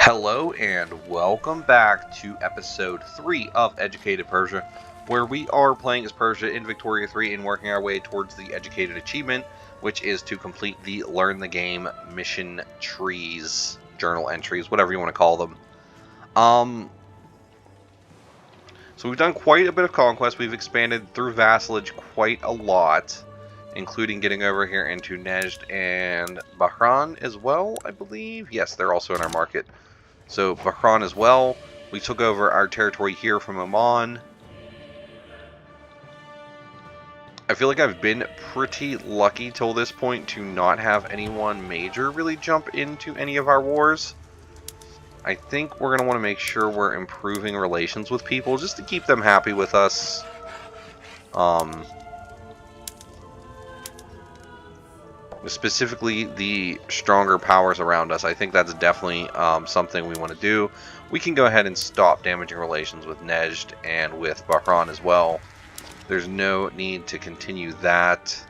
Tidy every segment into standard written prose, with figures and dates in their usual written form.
Hello and welcome back to episode 3 of Educated Persia, where we are playing as Persia in Victoria 3 and working our way towards the Educated Achievement, which is to complete the Learn the Game mission trees, journal entries, whatever you want to call them. So we've done quite a bit of conquest. We've expanded through vassalage quite a lot, including getting over here into Nejd and Bahrain as well, I believe. Yes, they're also in our market. So Bahrain as well. We took over our territory here from Oman. I feel like I've been pretty lucky till this point to not have anyone major really jump into any of our wars. I think we're going to want to make sure we're improving relations with people just to keep them happy with us. Specifically the stronger powers around us. I think that's definitely something we want to do. We can go ahead and stop damaging relations with Nejd and with Bahrain as well. There's no need to continue that.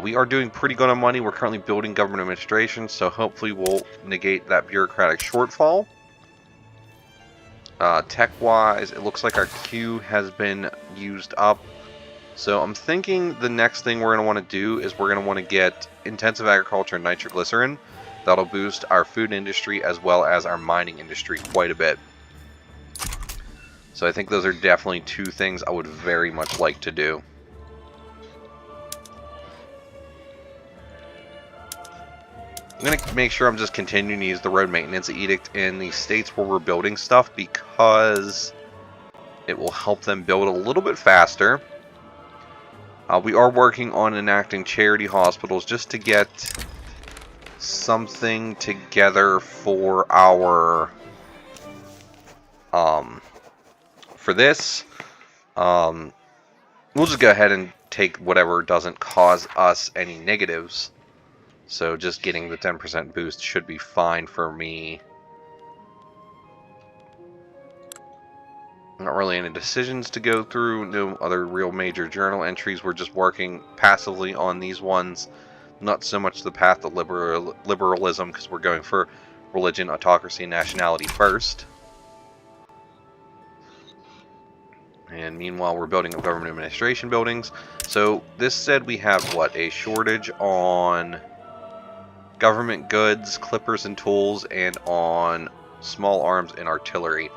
We are doing pretty good on money. We're currently building government administration, so hopefully we'll negate that bureaucratic shortfall. Tech-wise, it looks like our queue has been used up. So I'm thinking the next thing we're going to want to do is we're going to want to get intensive agriculture and nitroglycerin. That'll boost our food industry as well as our mining industry quite a bit. So I think those are definitely two things I would very much like to do. I'm going to make sure I'm just continuing to use the road maintenance edict in the states where we're building stuff because it will help them build a little bit faster. We are working on enacting charity hospitals just to get something together for our for this. We'll just go ahead and take whatever doesn't cause us any negatives. So just getting the 10% boost should be fine for me. Not really any decisions to go through, no other real major journal entries. We're just working passively on these ones. Not so much the path to liberalism, because we're going for religion, autocracy, and nationality first. And meanwhile, we're building up government administration buildings. So this said we have, what, a shortage on government goods, clippers and tools, and on small arms and artillery.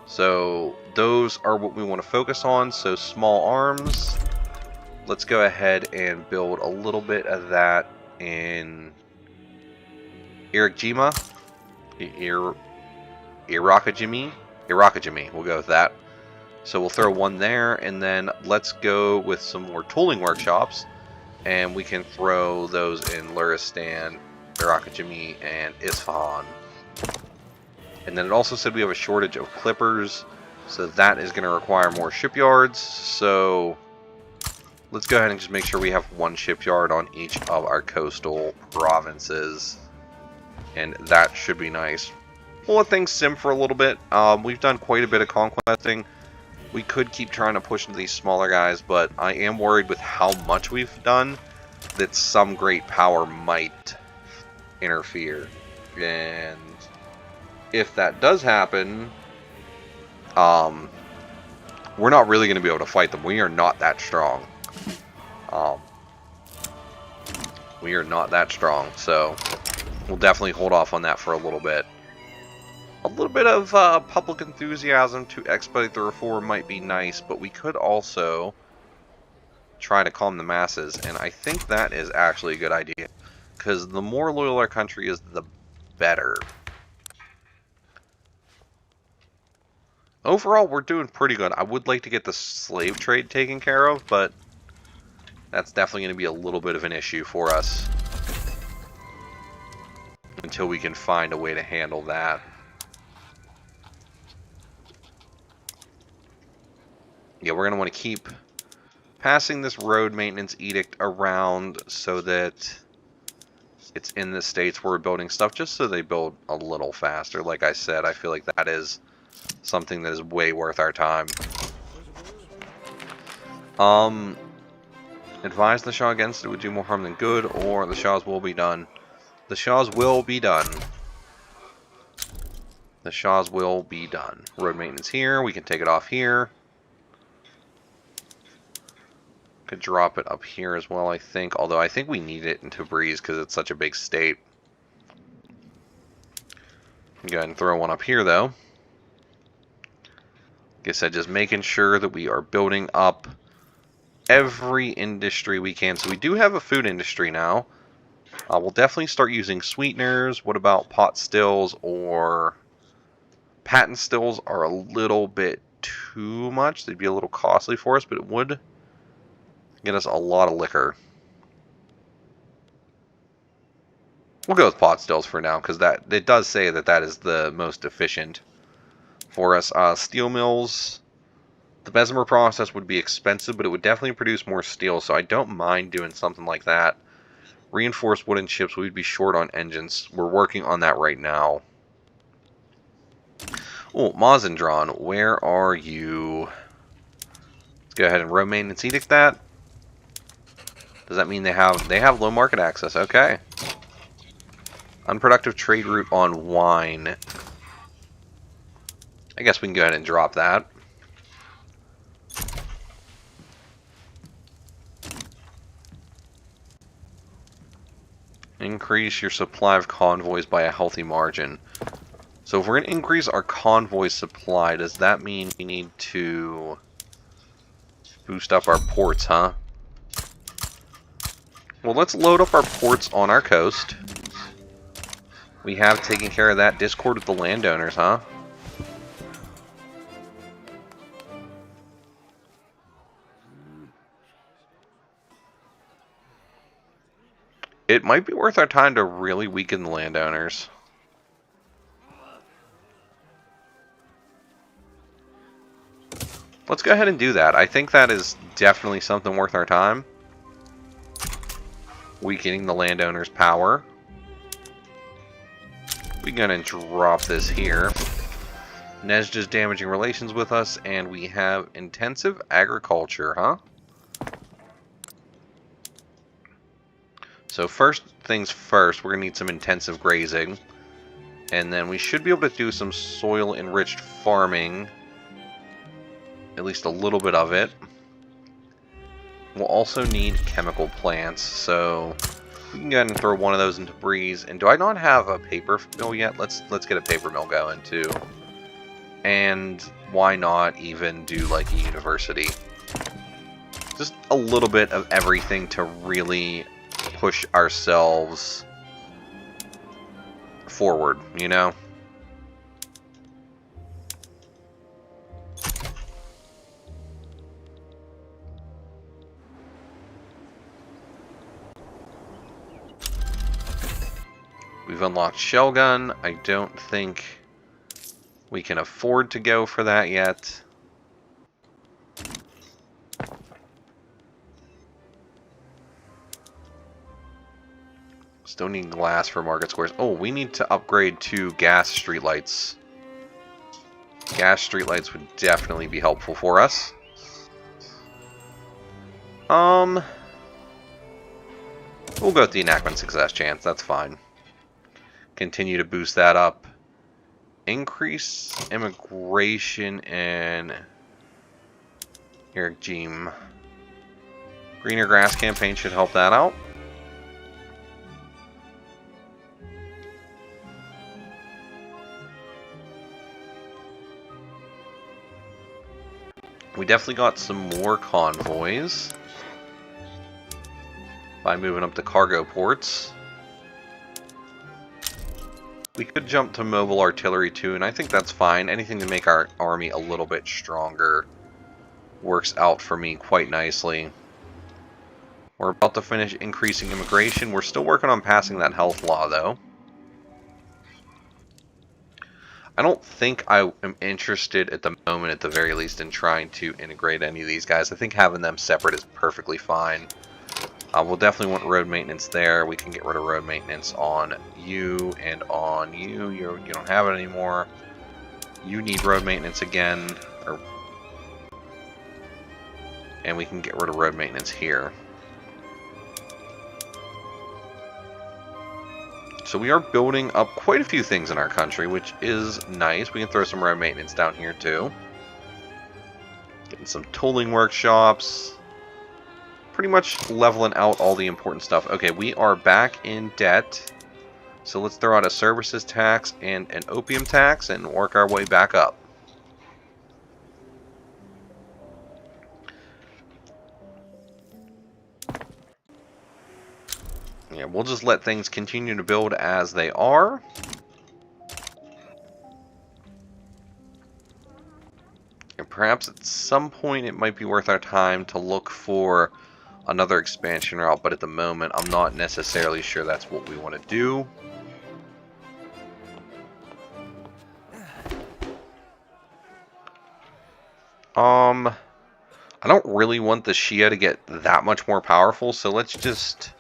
So those are what we want to focus on. So small arms, let's go ahead and build a little bit of that in Irakajima, we'll go with that. So we'll throw one there, and then let's go with some more tooling workshops, and we can throw those in Luristan, Irakajimi, and Isfahan. And then it also said we have a shortage of clippers, so that is going to require more shipyards. So let's go ahead and just make sure we have one shipyard on each of our coastal provinces, and that should be nice. We'll let things sim for a little bit. We've done quite a bit of conquesting. We could keep trying to push into these smaller guys, but I am worried with how much we've done that some great power might interfere. And if that does happen, we're not really going to be able to fight them. We are not that strong. We are not that strong, so we'll definitely hold off on that for a little bit. A little bit of public enthusiasm to expedite the reform might be nice, but we could also try to calm the masses, and I think that is actually a good idea, because the more loyal our country is, the better. Overall, we're doing pretty good. I would like to get the slave trade taken care of, but that's definitely going to be a little bit of an issue for us until we can find a way to handle that. Yeah, we're going to want to keep passing this road maintenance edict around so that it's in the states where we're building stuff, just so they build a little faster. Like I said, I feel like that is something that is way worth our time. Advise the Shah against it would do more harm than good, or the Shahs will be done. The Shahs will be done. The Shaws will be done. Road maintenance here. We can take it off here. Could drop it up here as well, I think. Although I think we need it in Tabriz because it's such a big state. Go ahead and throw one up here, though. Like I said, just making sure that we are building up every industry we can. So we do have a food industry now. We'll definitely start using sweeteners. What about pot stills or patent stills are a little bit too much. They'd be a little costly for us, but it would get us a lot of liquor. We'll go with pot stills for now, because that it does say that that is the most efficient for us. Steel mills, the Bessemer process would be expensive, but it would definitely produce more steel, so I don't mind doing something like that. Reinforced wooden chips, we'd be short on engines. We're working on that right now. Oh, Mazandran, where are you? Let's go ahead and road maintenance edict that. Does that mean they have low market access? Okay. Unproductive trade route on wine. I guess we can go ahead and drop that. Increase your supply of convoys by a healthy margin. So if we're going to increase our convoy supply, does that mean we need to boost up our ports, huh? Well, let's load up our ports on our coast. We have taken care of that discord with the landowners, huh? It might be worth our time to really weaken the landowners. Let's go ahead and do that. I think that is definitely something worth our time. Weakening the landowners' power. We're going to drop this here. Nezda's damaging relations with us, and we have intensive agriculture, huh? So first things first, we're going to need some intensive grazing. And then we should be able to do some soil-enriched farming. At least a little bit of it. We'll also need chemical plants, so we can go ahead and throw one of those into Breeze. And do I not have a paper mill yet? Let's get a paper mill going too. And why not even do like a university? Just a little bit of everything to really push ourselves forward, you know? We've unlocked shell gun. I don't think we can afford to go for that yet. Still need glass for market squares. Oh, we need to upgrade to gas streetlights. Gas streetlights would definitely be helpful for us. We'll go with the enactment success chance. That's fine. Continue to boost that up. Increase immigration in Eric Jeem. Greener grass campaign should help that out. We definitely got some more convoys by moving up to cargo ports. We could jump to mobile artillery too, and I think that's fine. Anything to make our army a little bit stronger works out for me quite nicely. We're about to finish increasing immigration. We're still working on passing that health law, though. I don't think I am interested at the moment, at the very least, in trying to integrate any of these guys. I think having them separate is perfectly fine. We'll definitely want road maintenance there. We can get rid of road maintenance on you and on you. You don't have it anymore. You need road maintenance again. And we can get rid of road maintenance here. So we are building up quite a few things in our country, which is nice. We can throw some road maintenance down here too. Getting some tooling workshops. Pretty much leveling out all the important stuff. Okay, we are back in debt. So let's throw out a services tax and an opium tax and work our way back up. Yeah, we'll just let things continue to build as they are. And perhaps at some point it might be worth our time to look for another expansion route, but at the moment I'm not necessarily sure that's what we want to do. I don't really want the Shia to get that much more powerful, so let's just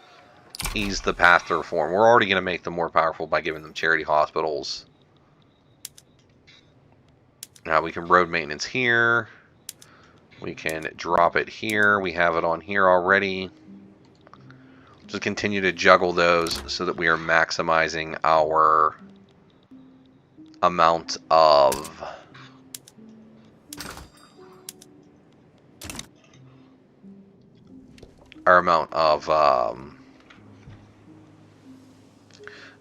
ease the path to reform. We're already going to make them more powerful by giving them charity hospitals. Now we can road maintenance here. We can drop it here. We have it on here already. Just continue to juggle those so that we are maximizing our amount of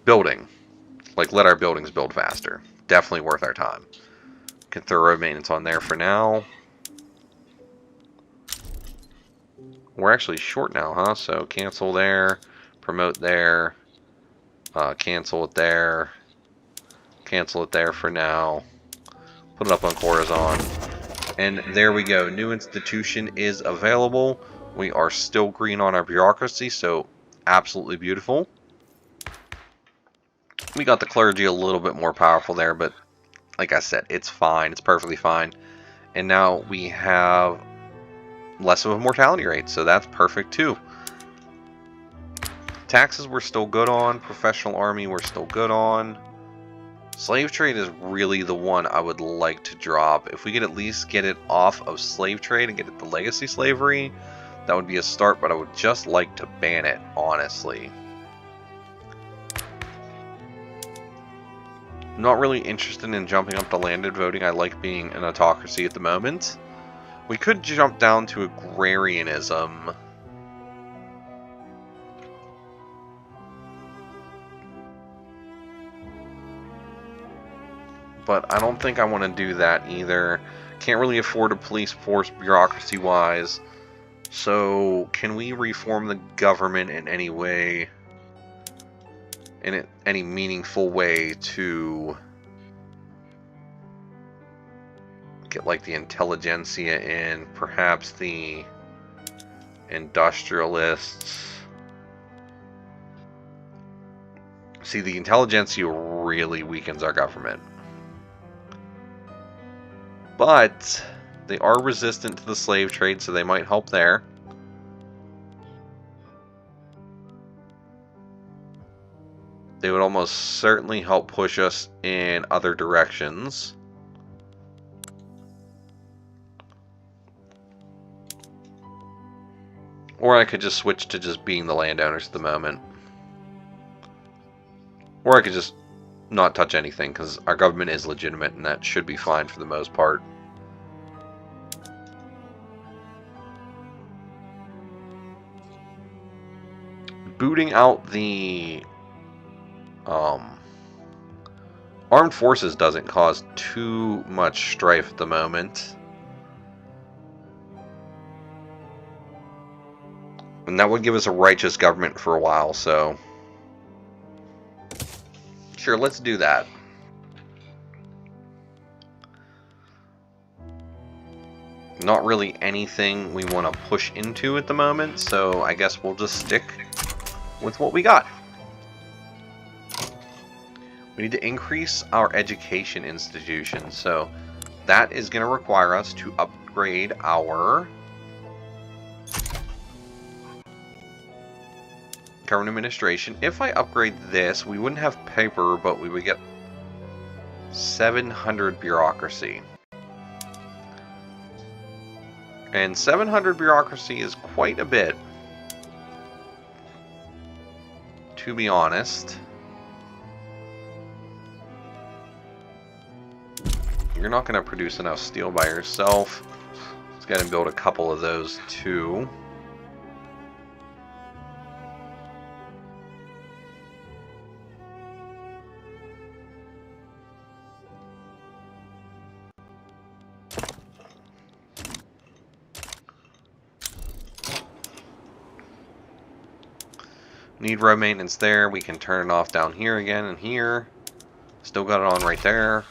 building. Like, let our buildings build faster. Definitely worth our time. Can throw road maintenance on there for now. We're actually short now, huh? So cancel there, promote there, cancel it there, cancel it there for now. Put it up on Corazon. And there we go. New institution is available. We are still green on our bureaucracy, so absolutely beautiful. We got the clergy a little bit more powerful there, but like I said, it's fine. It's perfectly fine. And now we have less of a mortality rate, so that's perfect too. Taxes we're still good on. Professional army we're still good on. Slave trade is really the one I would like to drop. If we could at least get it off of slave trade and get it to legacy slavery, that would be a start, but I would just like to ban it, honestly. Not really interested in jumping up to landed voting. I like being an autocracy at the moment. We could jump down to agrarianism. But I don't think I want to do that either. Can't really afford a police force bureaucracy-wise. So, can we reform the government in any way? In any meaningful way to get, like, the intelligentsia in? Perhaps the industrialists. See, the intelligentsia really weakens our government. But they are resistant to the slave trade, so they might help there. They would almost certainly help push us in other directions. Or I could just switch to just being the landowners at the moment. Or I could just not touch anything, because our government is legitimate, and that should be fine for the most part. Booting out the armed forces doesn't cause too much strife at the moment. And that would give us a righteous government for a while, so sure, let's do that. Not really anything we want to push into at the moment, so I guess we'll just stick with what we got. We need to increase our education institutions, so that is going to require us to upgrade our government administration. If I upgrade this, we wouldn't have paper, but we would get 700 bureaucracy. And 700 bureaucracy is quite a bit, to be honest. You're not going to produce enough steel by yourself. Let's go ahead and build a couple of those too. Need road maintenance there. We can turn it off down here again and here. Still got it on right there.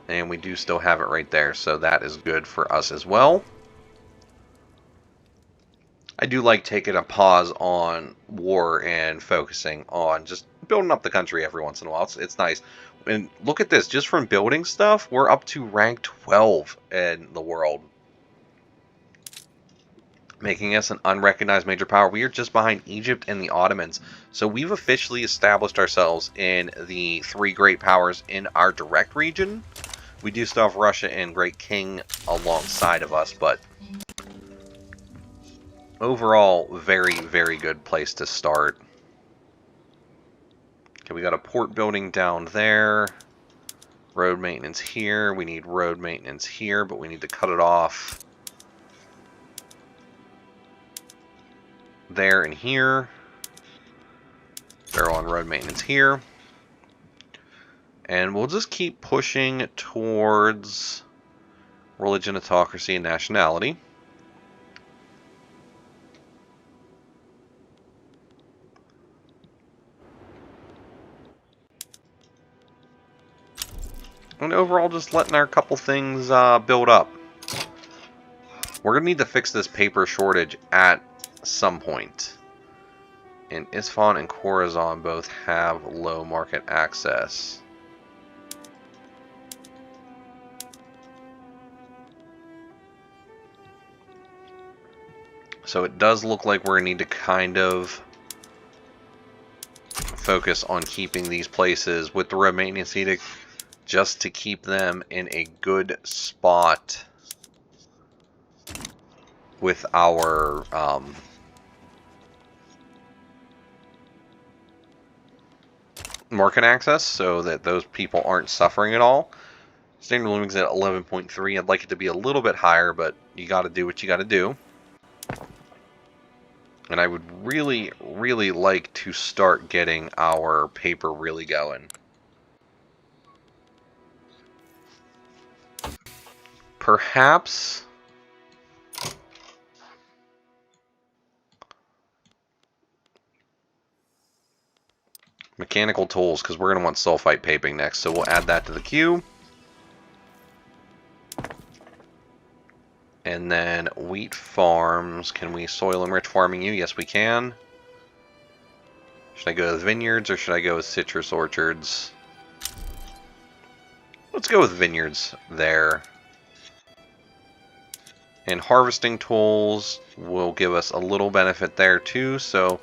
And we do still have it right there, so that is good for us as well. I do like taking a pause on war and focusing on just building up the country every once in a while. It's nice. And look at this, just from building stuff, we're up to rank 12 in the world. Making us an unrecognized major power. We are just behind Egypt and the Ottomans. So we've officially established ourselves in the three great powers in our direct region. We do still have Russia and Great King alongside of us, but overall, very, very good place to start. Okay, we got a port building down there. Road maintenance here. We need road maintenance here, but we need to cut it off there and here. They're on road maintenance here. And we'll just keep pushing towards religion, autocracy, and nationality. And overall, just letting our couple things build up. We're going to need to fix this paper shortage at some point. And Isfahan and Khorasan both have low market access. So it does look like we're going to need to kind of focus on keeping these places with the road maintenance edict just to keep them in a good spot with our market access so that those people aren't suffering at all. Standard living's at 11.3. I'd like it to be a little bit higher, but you got to do what you got to do. And I would really, really like to start getting our paper really going. Perhaps mechanical tools, because we're going to want sulfite paping next, so we'll add that to the queue. And then wheat farms. Can we soil enrich farming you? Yes, we can. Should I go with vineyards or should I go with citrus orchards? Let's go with vineyards there. And harvesting tools will give us a little benefit there too, so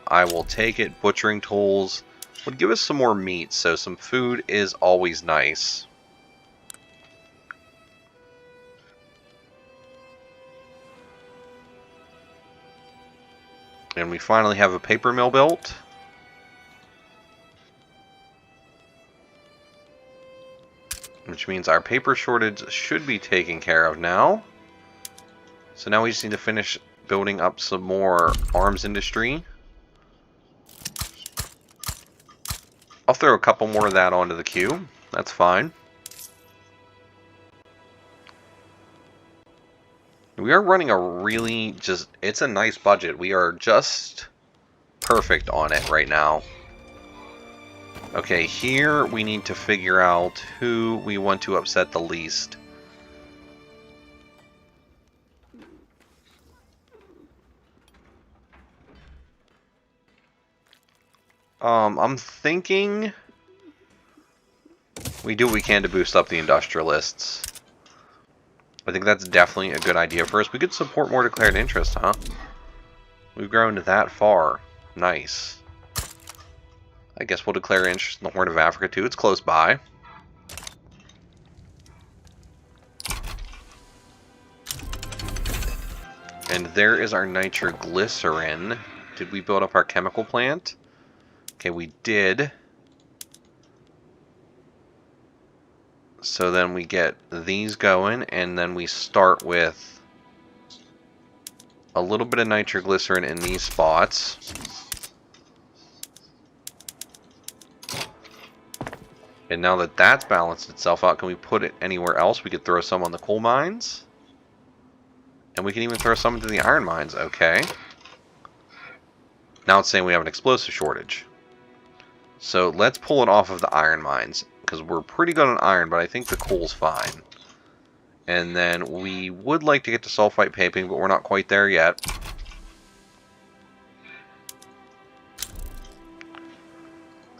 I will take it. Butchering tools would give us some more meat, so some food is always nice. And we finally have a paper mill built. Which means our paper shortage should be taken care of now. So now we just need to finish building up some more arms industry. I'll throw a couple more of that onto the queue. That's fine. We are running a really it's a nice budget. We are just perfect on it right now. Okay, here we need to figure out who we want to upset the least. I'm thinking we do what we can to boost up the industrialists. I think that's definitely a good idea for us. We could support more declared interest, huh? We've grown that far. Nice. I guess we'll declare interest in the Horn of Africa too. It's close by. And there is our nitroglycerin. Did we build up our chemical plant? Okay, we did. So then we get these going, and then we start with a little bit of nitroglycerin in these spots. And now that that's balanced itself out, can we put it anywhere else? We could throw some on the coal mines. And we can even throw some into the iron mines. Okay. Now it's saying we have an explosive shortage. So let's pull it off of the iron mines, because we're pretty good on iron, but I think the coal's fine. And then we would like to get to sulfite piping, but we're not quite there yet.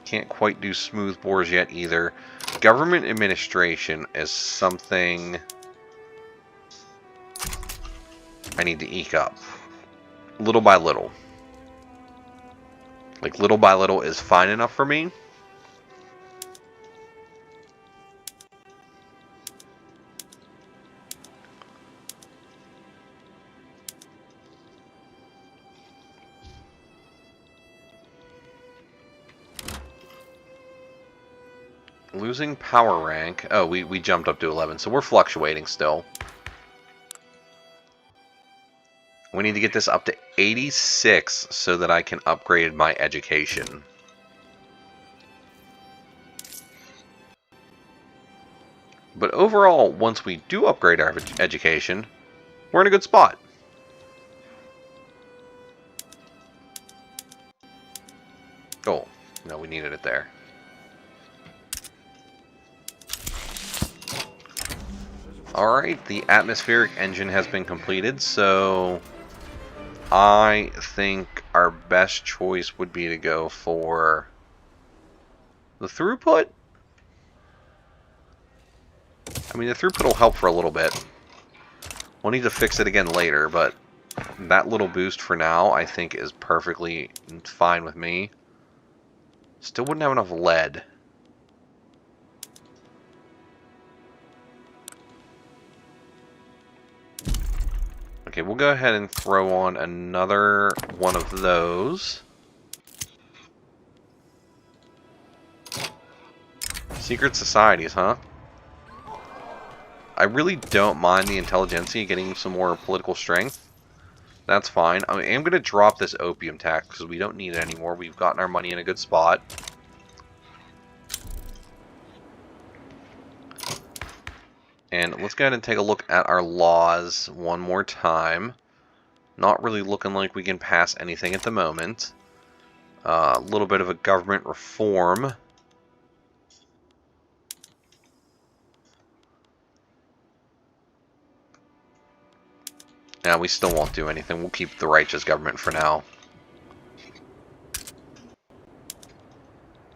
Can't quite do smooth bores yet either. Government administration is something I need to eke up. Little by little. Like, little by little is fine enough for me. Losing power rank. Oh, we jumped up to 11, so we're fluctuating still. We need to get this up to 86 so that I can upgrade my education. But overall, once we do upgrade our education, we're in a good spot. Oh, no, we needed it there. Alright, the atmospheric engine has been completed, so I think our best choice would be to go for the throughput. I mean, the throughput will help for a little bit. We'll need to fix it again later, but that little boost for now, I think, is perfectly fine with me. Still wouldn't have enough lead. Okay, we'll go ahead and throw on another one of those. Secret societies, huh? I really don't mind the intelligentsia getting some more political strength. That's fine. I am going to drop this opium tax because we don't need it anymore. We've gotten our money in a good spot. And let's go ahead and take a look at our laws one more time. Not really looking like we can pass anything at the moment. A little bit of a government reform. Now, we still won't do anything. We'll keep the righteous government for now.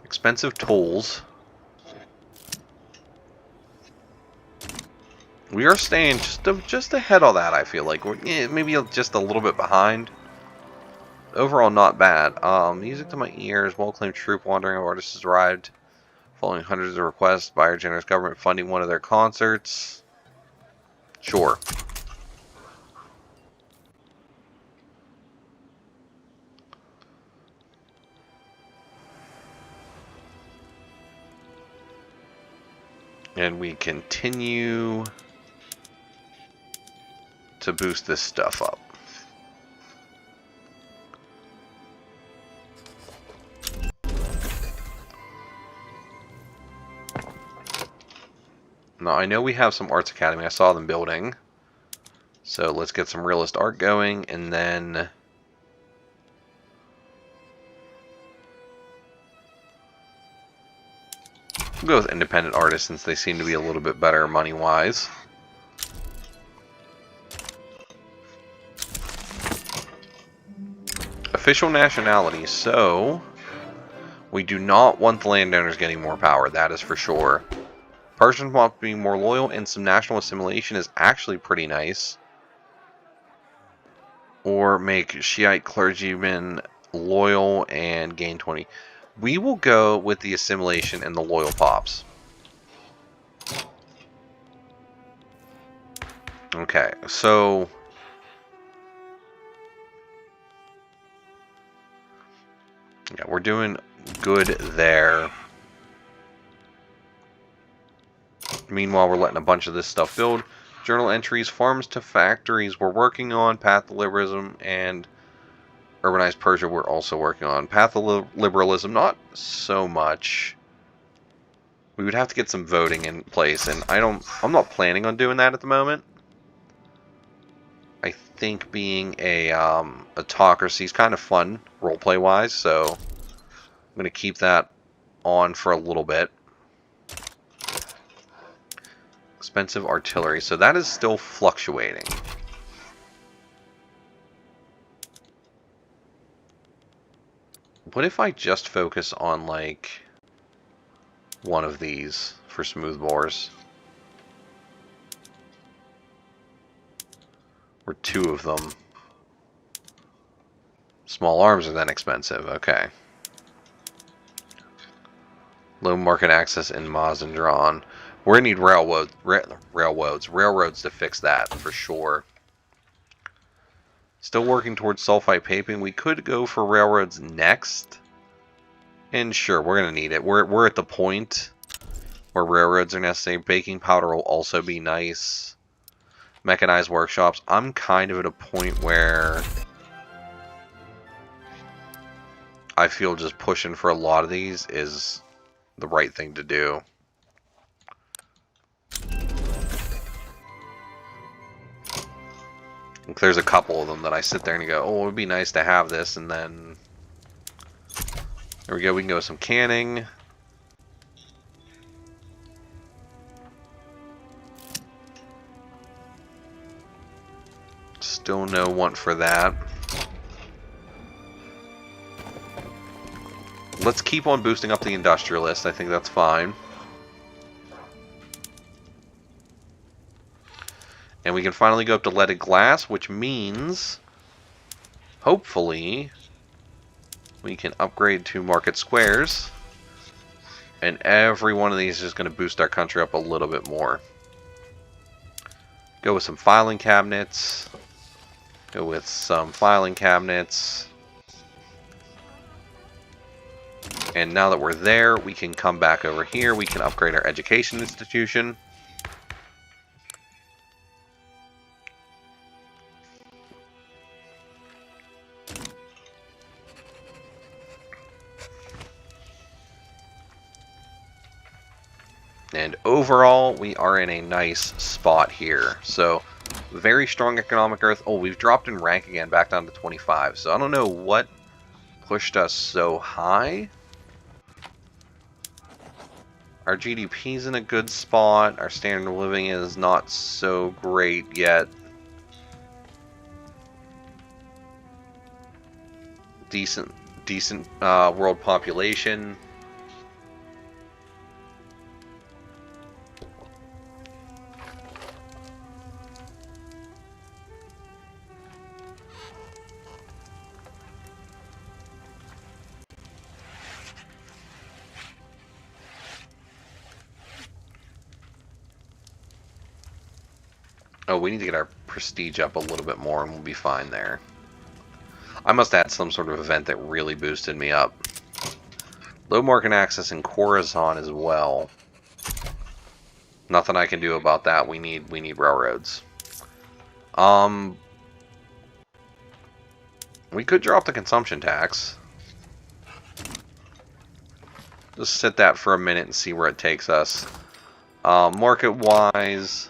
Expensive tolls. We are staying just ahead of that, I feel like. We're maybe just a little bit behind. Overall, not bad. Music to my ears. Well-claimed troop wandering of artists has arrived. Following hundreds of requests by our generous government funding one of their concerts. Sure. And we continue to boost this stuff up. Now, I know we have some Arts Academy. I saw them building. So let's get some realist art going, and then we'll go with independent artists since they seem to be a little bit better money-wise. Official nationality. So we do not want the landowners getting more power. That is for sure. Persians want to be more loyal, and some national assimilation is actually pretty nice. Or make Shiite clergymen loyal and gain 20. We will go with the assimilation and the loyal pops. Okay, so yeah, we're doing good there. Meanwhile, we're letting a bunch of this stuff build. Journal entries, farms to factories we're working on. Path of liberalism and urbanized Persia we're also working on. Path of liberalism, not so much. We would have to get some voting in place, and I'm not planning on doing that at the moment. I think being a autocracy is kind of fun, roleplay wise, so I'm going to keep that on for a little bit. Expensive artillery, so that is still fluctuating. What if I just focus on, like, one of these for smoothbores? Or two of them. Small arms are then expensive, okay. Low market access in Mazandran. We're going to need railroads to fix that for sure. Still working towards sulfite paping. We could go for railroads next. And sure, we're going to need it. We're at the point where railroads are necessary. Baking powder will also be nice. Mechanized workshops. I'm kind of at a point where I feel just pushing for a lot of these is the right thing to do. There's a couple of them that I sit there and go, oh, it would be nice to have this, and then there we go, we can go with some canning. Still no want for that. Let's keep on boosting up the industrialist. I think that's fine. And we can finally go up to leaded glass, which means, hopefully, we can upgrade to market squares. And every one of these is going to boost our country up a little bit more. Go with some filing cabinets. Go with some filing cabinets. And now that we're there, we can come back over here. We can upgrade our education institution. And overall, we are in a nice spot here. So, very strong economic growth. Oh, we've dropped in rank again, back down to 25. So, I don't know what pushed us so high. Our GDP's in a good spot. Our standard of living is not so great yet. Decent world population. Oh, we need to get our prestige up a little bit more and we'll be fine there. I must add some sort of event that really boosted me up. Low market access in Khorasan as well. Nothing I can do about that. We need railroads. We could drop the consumption tax. Just sit that for a minute and see where it takes us. Market-wise,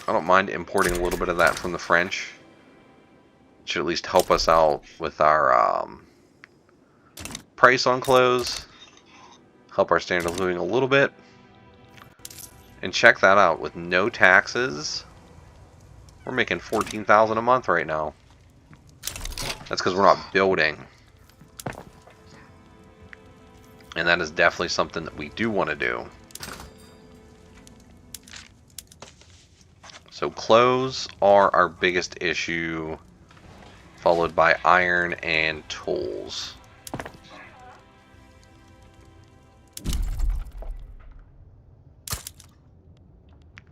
I don't mind importing a little bit of that from the French. Should at least help us out with our price on clothes. Help our standard of living a little bit. And check that out, with no taxes, we're making $14,000 a month right now. That's because we're not building. And that is definitely something that we do want to do. So clothes are our biggest issue, followed by iron and tools.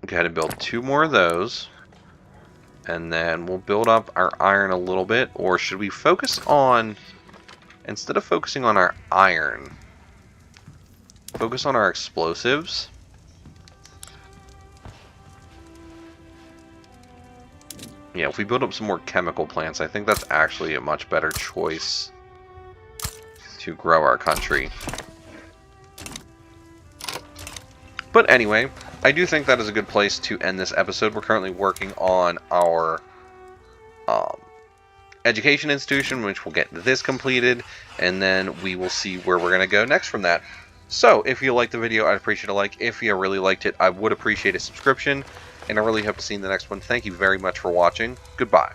Go ahead and build 2 more of those. And then we'll build up our iron a little bit. Or should we focus on, instead of focusing on our iron, focus on our explosives? Yeah, if we build up some more chemical plants, I think that's actually a much better choice to grow our country. But anyway, I do think that is a good place to end this episode. We're currently working on our education institution, which will get this completed, and then we will see where we're going to go next from that. So, if you liked the video, I'd appreciate a like. If you really liked it, I would appreciate a subscription, and I really hope to see you in the next one. Thank you very much for watching. Goodbye.